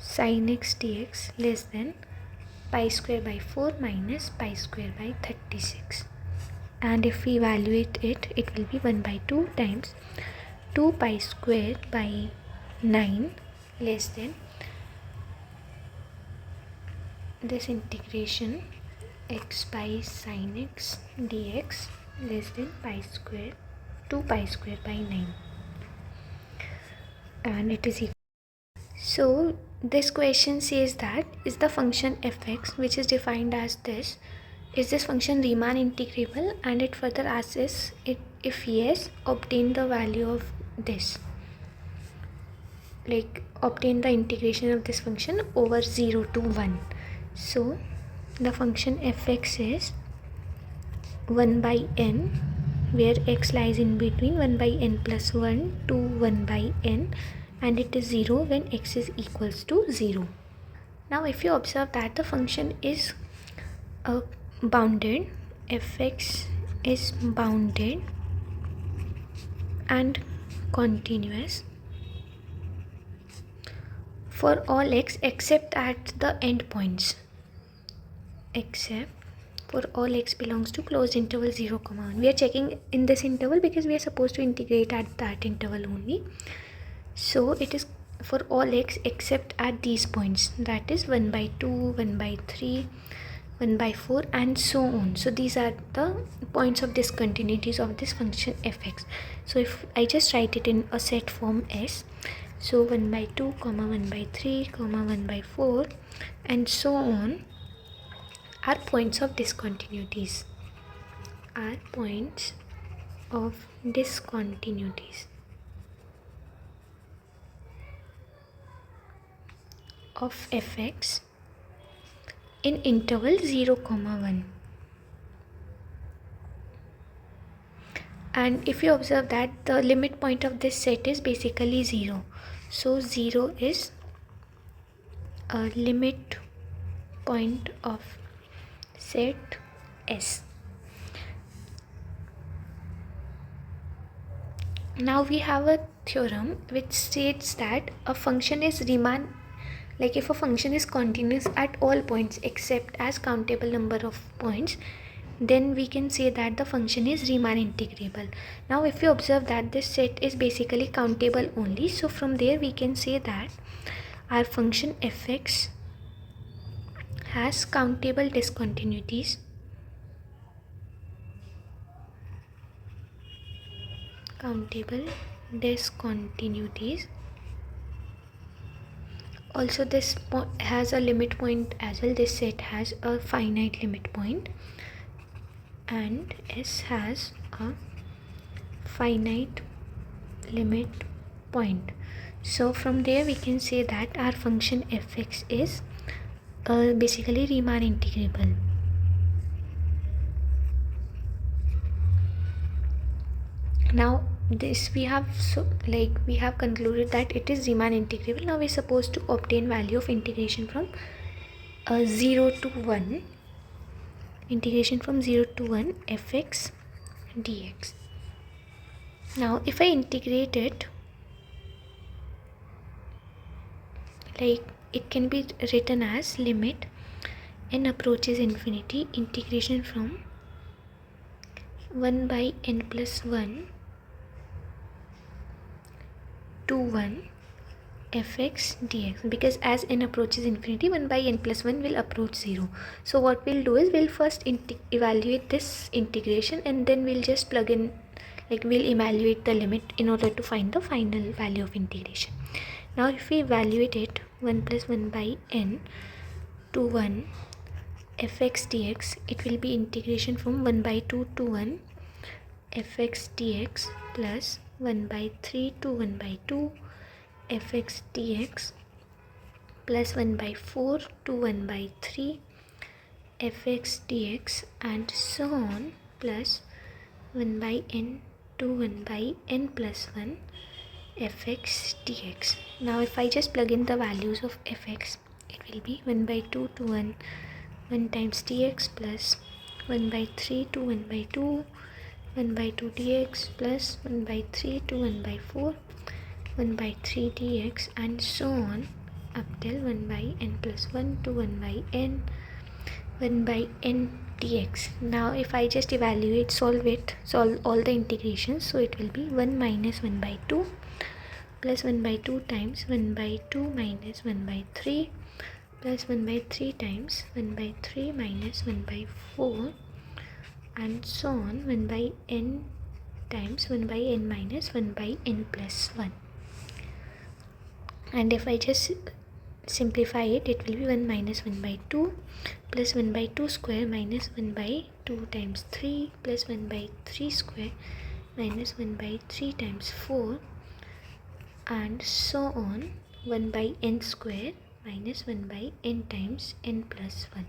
sine x dx less than pi square by 4 minus pi square by 36. And if we evaluate it, it will be 1 by 2 times 2 pi square by 9 less than this integration x by sine x dx less than pi square 2 pi square by 9, and it is equal. So this question says that is the function fx, which is defined as this, is this function Riemann integrable, and it further asks it, if yes, obtain the value of this, like obtain the integration of this function over 0 to 1. So the function fx is 1 by n, where x lies in between 1 by n plus 1 to 1 by n, and it is 0 when x is equals to 0. Now if you observe that the function is bounded, fx is bounded and continuous for all x except at the endpoints, except for all x belongs to closed interval 0, 1. We are checking in this interval because we are supposed to integrate at that interval only. So it is for all x except at these points, that is 1 by 2, 1 by 3, 1 by 4 and so on. So these are the points of discontinuities of this function fx. So if I just write it in a set form S, so 1 by 2, 1 by 3, 1 by 4 and so on are points of discontinuities, are points of discontinuities of fx in interval 0, 1. And if you observe that the limit point of this set is basically 0, so 0 is a limit point of set S. Now we have a theorem which states that a function is Riemann, like if a function is continuous at all points except as countable number of points, then we can say that the function is Riemann integrable. Now if you observe that this set is basically countable only, so from there we can say that our function fx has countable discontinuities. Also this has a limit point as well. This set has a finite limit point and S has a finite limit point. So from there we can say that our function fx is basically Riemann integrable. Now this we have concluded that it is Riemann integrable. Now we're supposed to obtain value of integration from 0 to 1. Integration from 0 to 1 fx dx. Now if I integrate it, it can be written as limit n approaches infinity, integration from 1 by n plus 1 to 1 fx dx, because as n approaches infinity, 1 by n plus 1 will approach 0. So what we'll do is we'll first evaluate this integration and then we'll just plug in, we'll evaluate the limit in order to find the final value of integration. Now if we evaluate it, 1 plus 1 by n to 1 fx dx, it will be integration from 1 by 2 to 1 fx dx plus 1 by 3 to 1 by 2 fx dx plus 1 by 4 to 1 by 3 fx dx and so on, plus 1 by n to 1 by n plus 1 fx dx. Now if I just plug in the values of fx, it will be 1 by 2 to 1 times dx plus 1 by 3 to 1 by 2 1 by 2 dx plus 1 by 3 to 1 by 4 1 by 3 dx and so on up till 1 by n plus 1 to 1 by n 1 by n dx. Now if I just solve all the integrations, so it will be 1 minus 1 by 2 plus 1 by 2 times 1 by 2 minus 1 by 3 plus 1 by 3 times 1 by 3 minus 1 by 4 and so on 1 by n times 1 by n minus 1 by n plus 1. And if I just simplify it, it will be 1 minus 1 by 2 plus 1 by 2 square minus 1 by 2 times 3 plus 1 by 3 square minus 1 by 3 times 4 and so on 1 by n square minus 1 by n times n plus 1.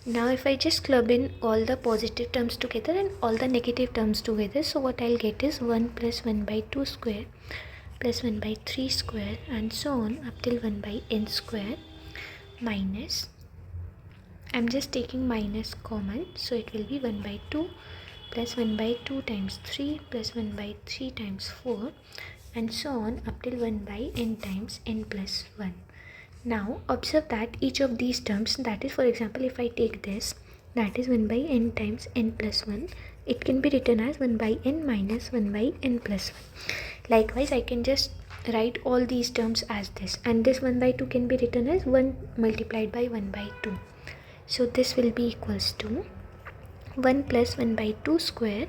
Now if I just club in all the positive terms together and all the negative terms together, so what I'll get is 1 plus 1 by 2 square plus 1 by 3 square and so on up till 1 by n square minus, I'm just taking minus common, so it will be 1 by 2 plus 1 by 2 times 3 plus 1 by 3 times 4 and so on up till 1 by n times n plus 1. Now observe that each of these terms, that is for example if I take this, that is 1 by n times n plus 1, it can be written as 1 by n minus 1 by n plus 1. Likewise I can just write all these terms as this, and this 1 by 2 can be written as 1 multiplied by 1 by 2. So this will be equals to 1 plus 1 by 2 square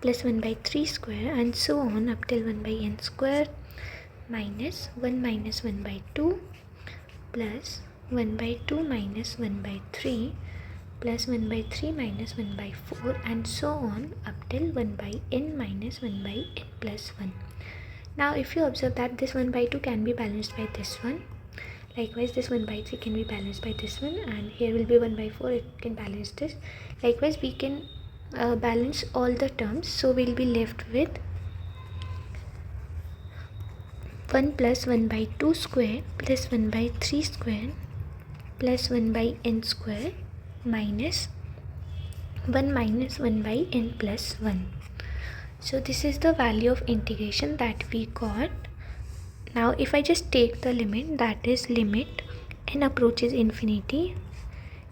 plus 1 by 3 square and so on up till 1 by n square minus 1 minus 1 by 2 plus 1 by 2 minus 1 by 3 plus 1 by 3 minus 1 by 4 and so on up till 1 by n minus 1 by n plus 1. Now if you observe that this 1 by 2 can be balanced by this one, likewise this 1 by 3 can be balanced by this one, and here will be 1 by 4, it can balance this. Likewise we can balance all the terms, so we'll be left with 1 plus 1 by 2 square plus 1 by 3 square plus 1 by n square minus 1 minus 1 by n plus 1. So this is the value of integration that we got. Now if I just take the limit, that is limit n approaches infinity,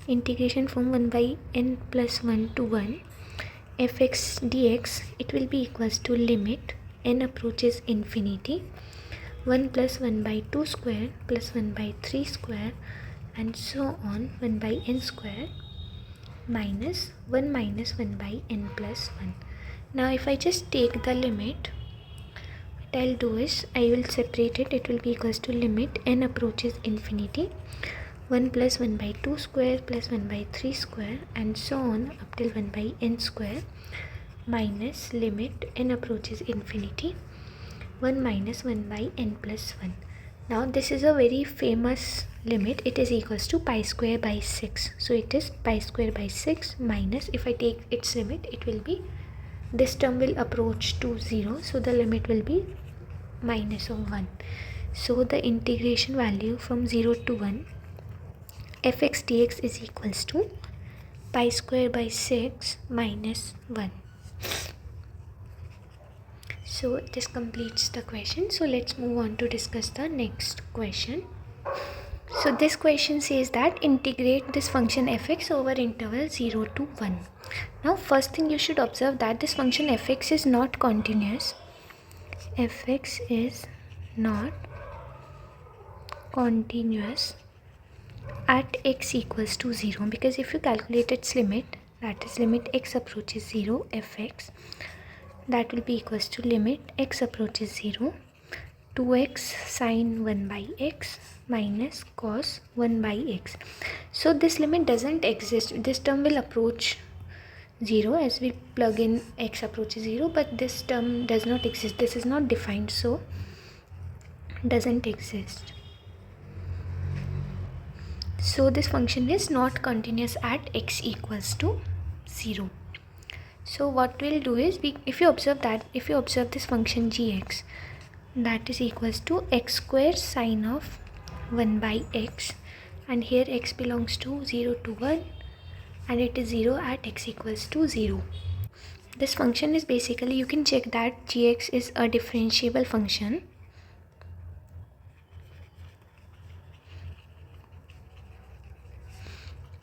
integration from 1 by n plus 1 to 1 fx dx, it will be equals to limit n approaches infinity 1 plus 1 by 2 square plus 1 by 3 square and so on 1 by n square minus 1 by n plus 1. Now if I just take the limit, what I'll do is I will separate it. It will be equals to limit n approaches infinity 1 plus 1 by 2 square plus 1 by 3 square and so on up till 1 by n square minus limit n approaches infinity 1 minus 1 by n plus 1. Now this is a very famous limit. It is equals to pi square by 6. So it is pi square by 6 minus, if I take its limit, it will be, this term will approach to 0. So the limit will be minus of 1. So the integration value from 0 to 1 fx dx is equals to pi square by 6 minus 1. So this completes the question. So let's move on to discuss the next question. So this question says that integrate this function fx over interval 0 to 1. Now first thing you should observe that this function fx is not continuous. Fx is not continuous at x equals to 0, because if you calculate its limit, that is limit x approaches 0 fx, that will be equals to limit x approaches 0 2x sine 1 by x minus cos 1 by x. So this limit doesn't exist. This term will approach 0 as we plug in x approaches 0, but this term does not exist. This is not defined, so doesn't exist. So this function is not continuous at x equals to 0. So what we'll do is, if you observe this function gx, that is equals to x square sine of 1 by x, and here x belongs to 0 to 1 and it is 0 at x equals to 0. This function is basically, you can check that gx is a differentiable function.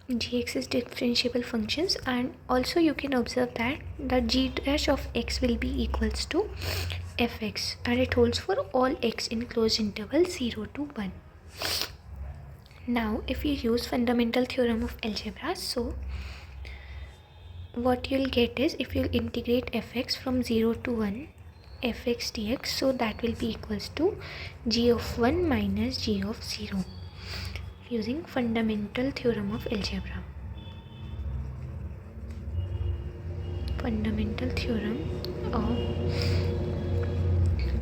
Gx is differentiable functions, and also you can observe that the g dash of x will be equals to fx, and it holds for all x in closed interval 0 to 1. Now if you use fundamental theorem of algebra, so what you'll get is, if you integrate fx from 0 to 1 fx dx, so that will be equals to g of 1 minus g of 0 using fundamental theorem of algebra. Fundamental theorem of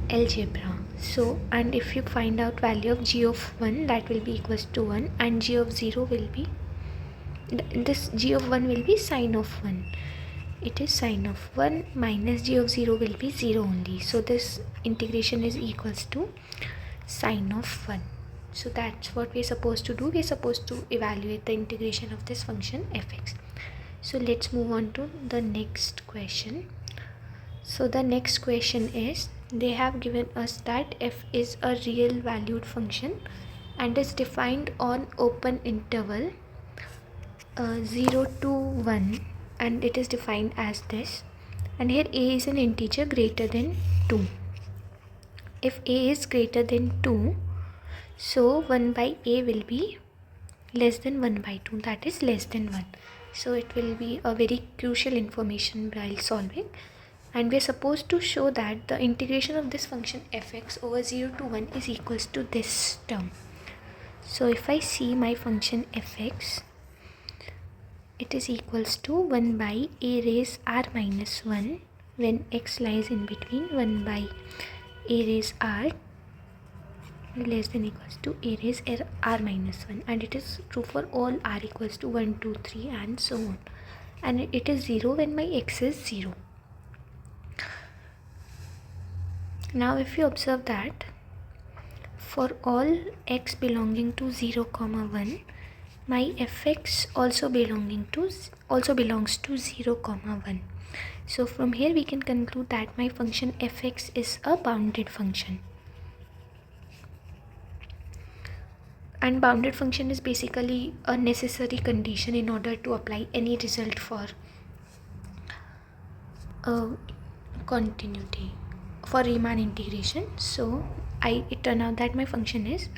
algebra. So, and if you find out value of g of 1, that will be equals to 1, and g of 0 will be, this g of 1 will be sine of 1. It is sine of 1 minus g of 0 will be 0 only. So this integration is equals to sine of 1. So that's what we're supposed to do. We're supposed to evaluate the integration of this function fx. So let's move on to the next question. So the next question is, they have given us that f is a real valued function and is defined on open interval 0 to 1, and it is defined as this, and here a is an integer greater than 2. If a is greater than 2, so 1 by a will be less than 1 by 2, that is less than 1. So it will be a very crucial information while solving, and we are supposed to show that the integration of this function fx over 0 to 1 is equals to this term. So if I see my function fx, it is equals to 1 by a raised r minus 1 when x lies in between 1 by a raised r less than equals to a raised r minus 1, and it is true for all r equals to 1, 2, 3 and so on, and it is 0 when my x is 0. Now if you observe that for all x belonging to 0, 1, my fx also belongs to 0, 1. So from here we can conclude that my function fx is a bounded function. And bounded function is basically a necessary condition in order to apply any result for continuity for Riemann integration. So it turned out that my function is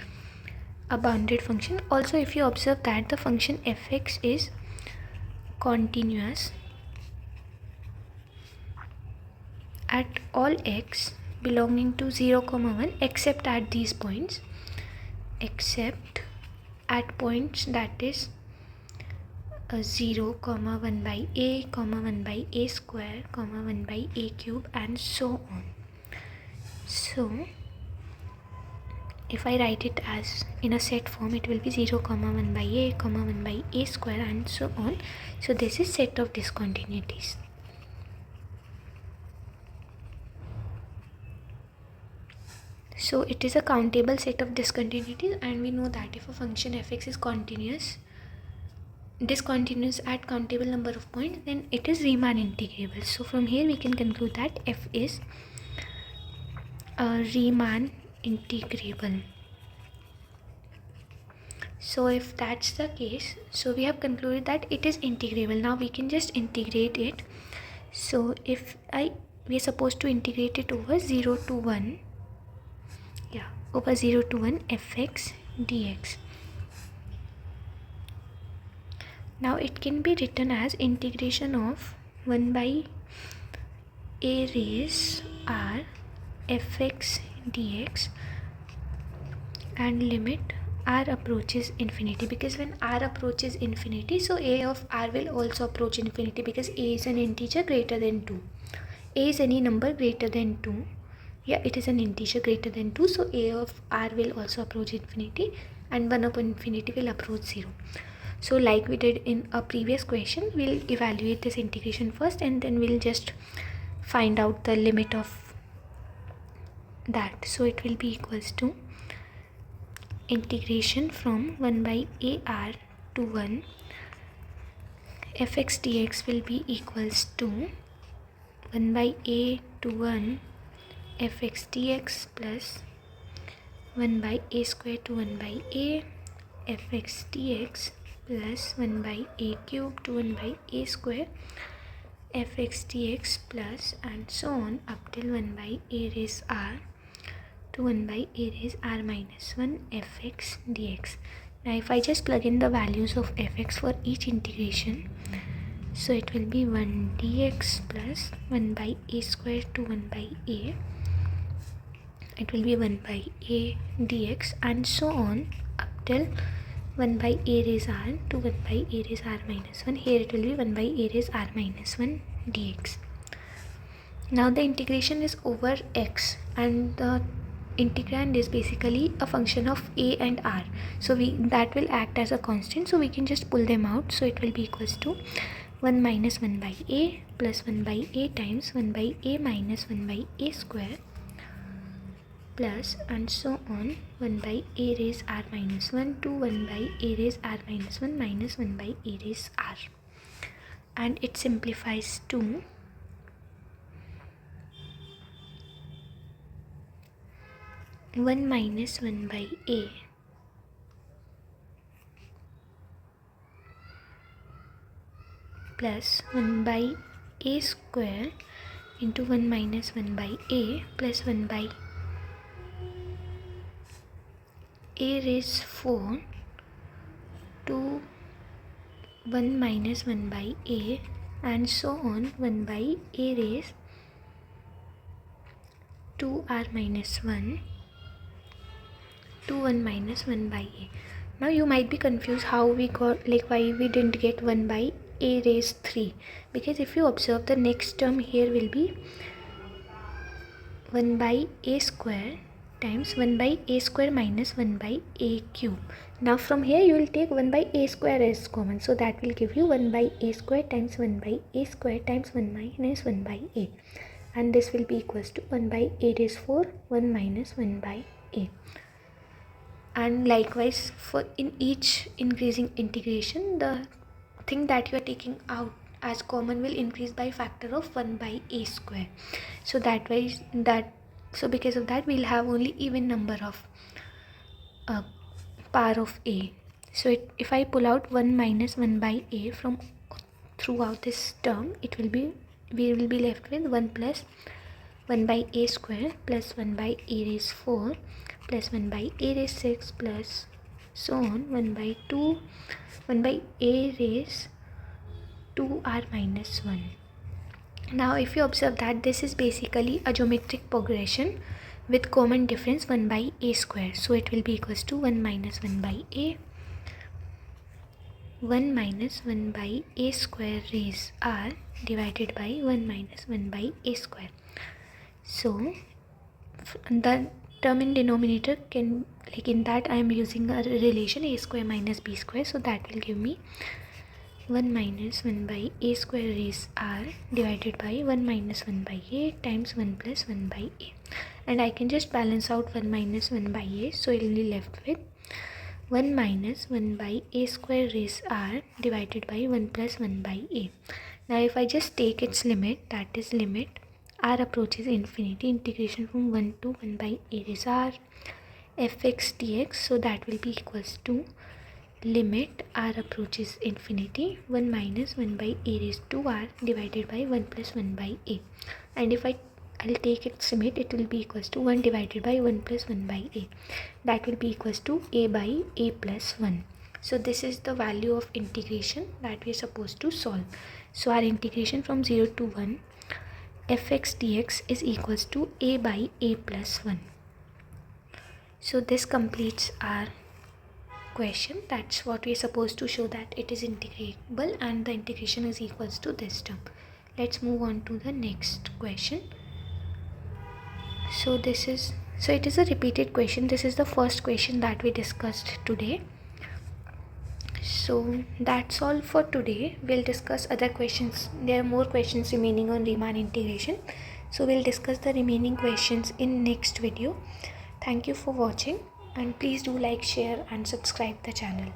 a bounded function. Also, if you observe that the function fx is continuous at all x belonging to 0, 1 except at these points, except at points that is 0, 1 by a, 1 by a square, 1 by a cube, and so on. So if I write it as in a set form, it will be 0, 1 by a, 1 by a square, and so on. So this is set of discontinuities. So it is a countable set of discontinuities, and we know that if a function fx is discontinuous at countable number of points, then it is Riemann integrable. So from here we can conclude that f is a Riemann integrable. So if that's the case, so we have concluded that it is integrable. Now we can just integrate it. So if we are supposed to integrate it over 0 to 1, over 0 to 1 fx dx. Now it can be written as integration of 1 by a raised r fx dx and limit r approaches infinity, because when r approaches infinity, so a of r will also approach infinity, because a is an integer greater than 2. A is any number greater than 2. It is an integer greater than 2, so a of r will also approach infinity, and 1 upon infinity will approach 0. So like we did in a previous question, we'll evaluate this integration first, and then we'll just find out the limit of that. So it will be equals to integration from 1 by ar to 1 fx dx will be equals to 1 by a to 1 fx dx plus 1 by a square to 1 by a fx dx plus 1 by a cube to 1 by a square fx dx plus, and so on up till 1 by a raised r to 1 by a raised r minus 1 fx dx. Now if I just plug in the values of fx for each integration, so it will be 1 dx plus 1 by a square to 1 by a, it will be 1 by a dx, and so on up till 1 by a raised r to 1 by a raised r minus 1. Here it will be 1 by a raised r minus 1 dx. Now the integration is over x, and the integrand is basically a function of a and r, so that will act as a constant, so we can just pull them out. So it will be equals to 1 minus 1 by a plus 1 by a times 1 by a minus 1 by a square plus, and so on 1 by a raised r minus 1 to 1 by a raised r minus 1 minus 1 by a raised r, and it simplifies to 1 minus 1 by a plus 1 by a square into 1 minus 1 by a plus 1 by a raised 4 to 1 minus 1 by a, and so on 1 by a raised 2r minus 1 to 1 minus 1 by a. Now you might be confused how we got, why we didn't get 1 by a raised 3, because if you observe, the next term here will be 1 by a square times 1 by a square minus 1 by a cube. Now from here you will take 1 by a square as common, so that will give you 1 by a square times 1 by a square times 1 minus 1 by a, and this will be equals to 1 by a raised 4 1 minus 1 by a. And likewise for in each increasing integration, the thing that you are taking out as common will increase by factor of 1 by a square. So because of that we'll have only even number of power of a. So if I pull out 1 minus 1 by a from throughout this term, we will be left with 1 plus 1 by a square plus 1 by a raised 4 plus 1 by a raised 6 plus so on 1 by 2 1 by a raised 2r minus 1. Now if you observe that this is basically a geometric progression with common difference 1 by a square, so it will be equals to 1 minus 1 by a 1 minus 1 by a square raised r divided by 1 minus 1 by a square. So the term in denominator can, like in that I am using a relation a square minus b square, so that will give me 1 minus 1 by a square raised r divided by 1 minus 1 by a times 1 plus 1 by a, and I can just balance out 1 minus 1 by a, so I will be left with 1 minus 1 by a square raised r divided by 1 plus 1 by a. Now if I just take its limit, that is limit r approaches infinity, integration from 1 to 1 by a raised r fx dx, so that will be equals to limit r approaches infinity 1 minus 1 by a raised to r divided by 1 plus 1 by a, and if I'll take its limit, it will be equals to 1 divided by 1 plus 1 by a, that will be equals to a by a plus 1. So this is the value of integration that we are supposed to solve. So our integration from 0 to 1 fx dx is equals to a by a plus 1. So this completes our question. That's what we are supposed to show, that it is integrable and the integration is equals to this term. Let's move on to the next question. So it is a repeated question. This is the first question that we discussed today. So that's all for today. We'll discuss other questions. There are more questions remaining on Riemann integration, so we'll discuss the remaining questions in next video. Thank you for watching, and please do like, share and subscribe the channel.